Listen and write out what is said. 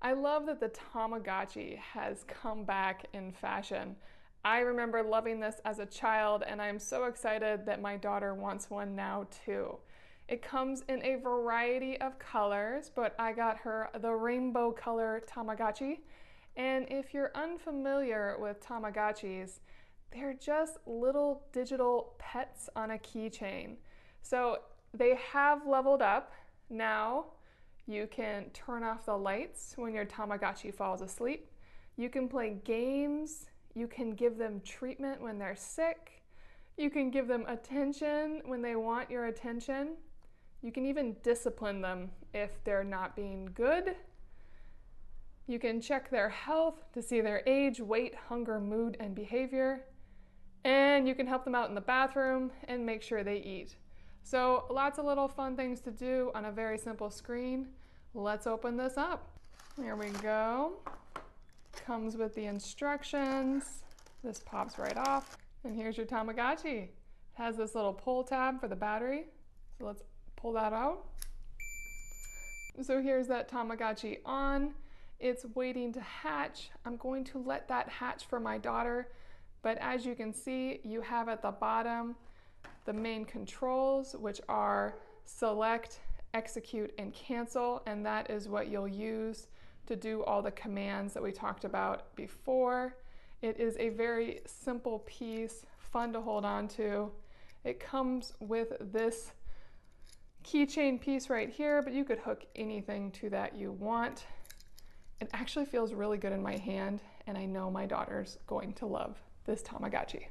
I love that the Tamagotchi has come back in fashion. I remember loving this as a child, and I'm so excited that my daughter wants one now too. It comes in a variety of colors, but I got her the rainbow color Tamagotchi. And if you're unfamiliar with Tamagotchis, they're just little digital pets on a keychain. So they have leveled up. Now you can turn off the lights when your Tamagotchi falls asleep. You can play games. You can give them treatment when they're sick. You can give them attention when they want your attention. You can even discipline them if they're not being good. You can check their health to see their age, weight, hunger, mood, and behavior. And you can help them out in the bathroom and make sure they eat. So lots of little fun things to do on a very simple screen. Let's open this up. Here we go. Comes with the instructions. This pops right off. And here's your Tamagotchi. It has this little pull tab for the battery. So let's pull that out. So here's that Tamagotchi on. It's waiting to hatch. I'm going to let that hatch for my daughter. But as you can see, you have at the bottom the main controls, which are select, execute, and cancel. And that is what you'll use to do all the commands that we talked about before. It is a very simple piece, fun to hold on to. It comes with this keychain piece right here, but you could hook anything to that you want. It actually feels really good in my hand, and I know my daughter's going to love this Tamagotchi.